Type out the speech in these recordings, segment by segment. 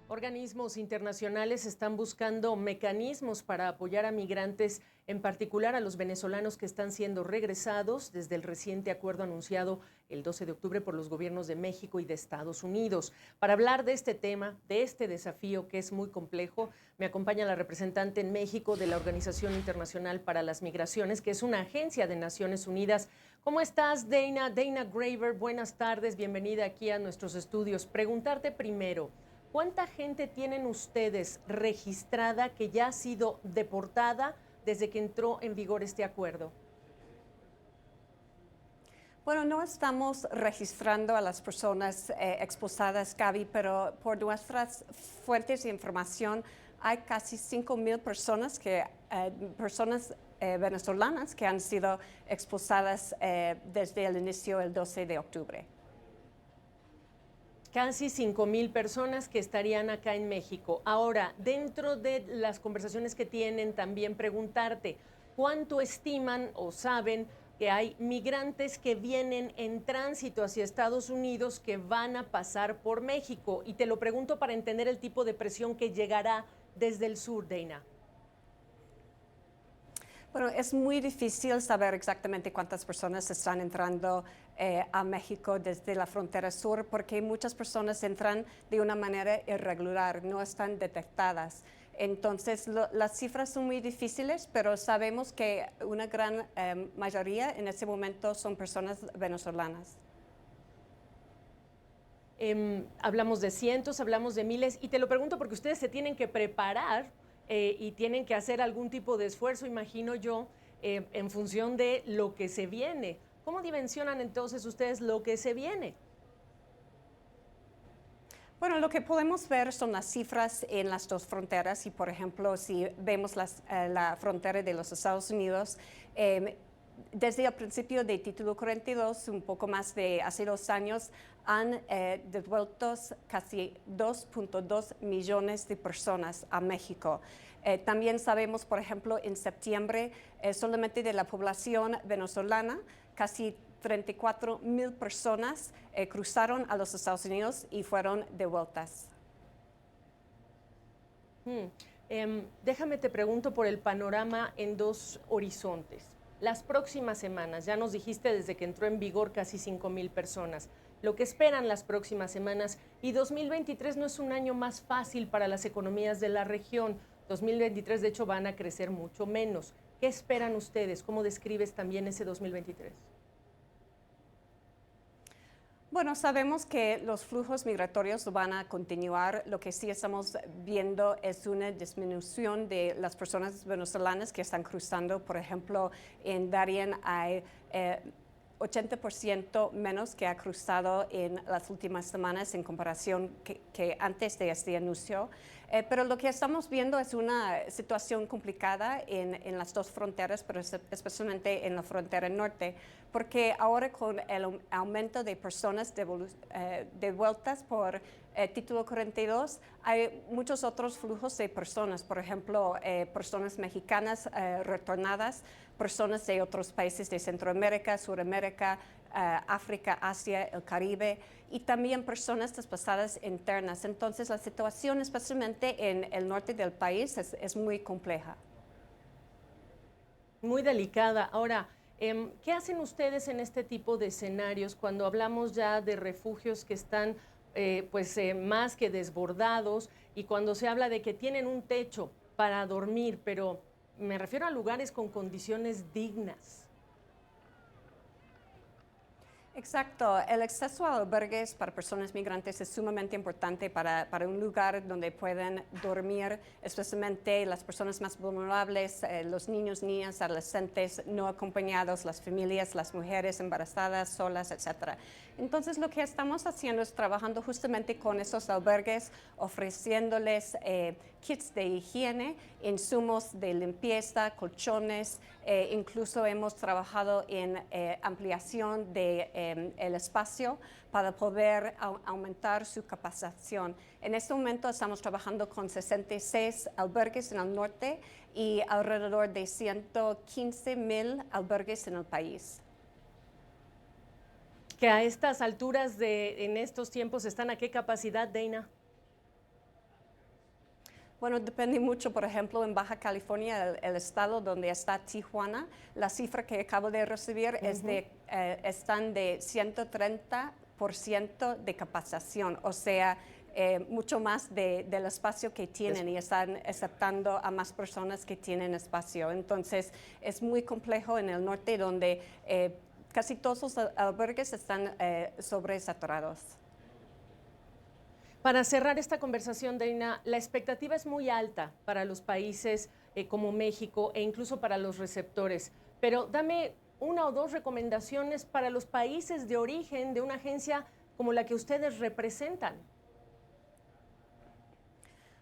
Organismos internacionales están buscando mecanismos para apoyar a migrantes, en particular a los venezolanos que están siendo regresados desde el reciente acuerdo anunciado el 12 de octubre por los gobiernos de México y de Estados Unidos. Para hablar de este tema, de este desafío que es muy complejo, me acompaña la representante en México de la Organización Internacional para las Migraciones, que es una agencia de Naciones Unidas. ¿Cómo estás, Dana? Dana Graver, buenas tardes, bienvenida aquí a nuestros estudios. Preguntarte primero, ¿cuánta gente tienen ustedes registrada que ya ha sido deportada desde que entró en vigor este acuerdo? Bueno, no estamos registrando a las personas expulsadas, Gaby, pero por nuestras fuentes de información hay casi 5,000 personas venezolanas que han sido expulsadas desde el inicio del 12 de octubre. Casi 5,000 personas que estarían acá en México. Ahora, dentro de las conversaciones que tienen, también preguntarte, ¿cuánto estiman o saben que hay migrantes que vienen en tránsito hacia Estados Unidos que van a pasar por México? Y te lo pregunto para entender el tipo de presión que llegará desde el sur, Dana. Bueno, es muy difícil saber exactamente cuántas personas están entrando a México desde la frontera sur porque muchas personas entran de una manera irregular, no están detectadas. Entonces, las cifras son muy difíciles, pero sabemos que una gran mayoría en este momento son personas venezolanas. Hablamos de cientos, hablamos de miles, y te lo pregunto porque ustedes se tienen que preparar y tienen que hacer algún tipo de esfuerzo, imagino yo, en función de lo que se viene. ¿Cómo dimensionan entonces ustedes lo que se viene? Bueno, lo que podemos ver son las cifras en las dos fronteras y, por ejemplo, si vemos la frontera de los Estados Unidos, desde el principio de Título 42, un poco más de hace 2 años, han devuelto casi 2,2 millones de personas a México. También sabemos, por ejemplo, en septiembre, solamente de la población venezolana, casi 34,000 personas cruzaron a los Estados Unidos y fueron devueltas. Déjame te pregunto por el panorama en dos horizontes. Las próximas semanas, ya nos dijiste desde que entró en vigor casi 5,000 personas, lo que esperan las próximas semanas, y 2023 no es un año más fácil para las economías de la región. 2023 de hecho van a crecer mucho menos. ¿Qué esperan ustedes? ¿Cómo describes también ese 2023? Bueno, sabemos que los flujos migratorios van a continuar. Lo que sí estamos viendo es una disminución de las personas venezolanas que están cruzando. Por ejemplo, en Darien hay 80% menos que ha cruzado en las últimas semanas en comparación que antes de este anuncio. Pero lo que estamos viendo es una situación complicada en las dos fronteras, pero especialmente en la frontera norte, porque ahora con el aumento de personas devueltas por Título 42, hay muchos otros flujos de personas, por ejemplo, personas mexicanas retornadas, personas de otros países de Centroamérica, Suramérica, África, Asia, el Caribe, y también personas desplazadas internas. Entonces, la situación, especialmente en el norte del país, es muy compleja. Muy delicada. Ahora, ¿qué hacen ustedes en este tipo de escenarios cuando hablamos ya de refugios que están más que desbordados, y cuando se habla de que tienen un techo para dormir, pero me refiero a lugares con condiciones dignas? Exacto. El acceso a albergues para personas migrantes es sumamente importante para un lugar donde pueden dormir, especialmente las personas más vulnerables, los niños, niñas, adolescentes no acompañados, las familias, las mujeres embarazadas, solas, etc. Entonces, lo que estamos haciendo es trabajando justamente con esos albergues, ofreciéndoles kits de higiene, insumos de limpieza, colchones, incluso hemos trabajado en ampliación de el espacio para poder aumentar su capacitación. En este momento estamos trabajando con 66 albergues en el norte y alrededor de 115,000 albergues en el país. Que a estas alturas en estos tiempos están a qué capacidad, Dana? Bueno, depende mucho. Por ejemplo, en Baja California, el estado donde está Tijuana, la cifra que acabo de recibir es están de 130% de capacitación, o sea, mucho más del espacio que tienen y están aceptando a más personas que tienen espacio. Entonces, es muy complejo en el norte donde casi todos los albergues están sobresaturados. Para cerrar esta conversación, Dana, la expectativa es muy alta para los países como México e incluso para los receptores, pero dame una o dos recomendaciones para los países de origen de una agencia como la que ustedes representan.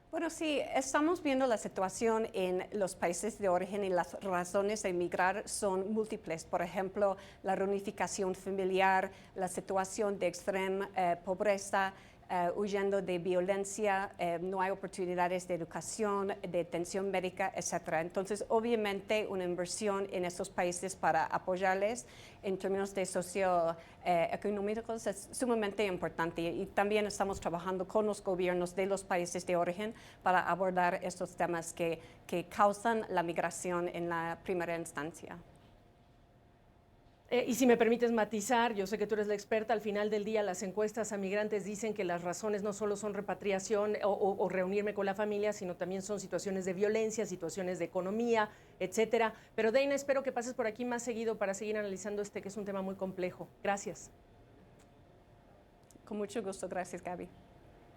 Bueno, sí, estamos viendo la situación en los países de origen y las razones de emigrar son múltiples. Por ejemplo, la reunificación familiar, la situación de extrema pobreza, huyendo de violencia, no hay oportunidades de educación, de atención médica, etc. Entonces, obviamente, una inversión en estos países para apoyarles en términos de socioeconómicos es sumamente importante y también estamos trabajando con los gobiernos de los países de origen para abordar estos temas que causan la migración en la primera instancia. Y si me permites matizar, yo sé que tú eres la experta, al final del día las encuestas a migrantes dicen que las razones no solo son repatriación o reunirme con la familia, sino también son situaciones de violencia, situaciones de economía, etcétera. Pero Dana, espero que pases por aquí más seguido para seguir analizando que es un tema muy complejo. Gracias. Con mucho gusto, gracias, Gaby.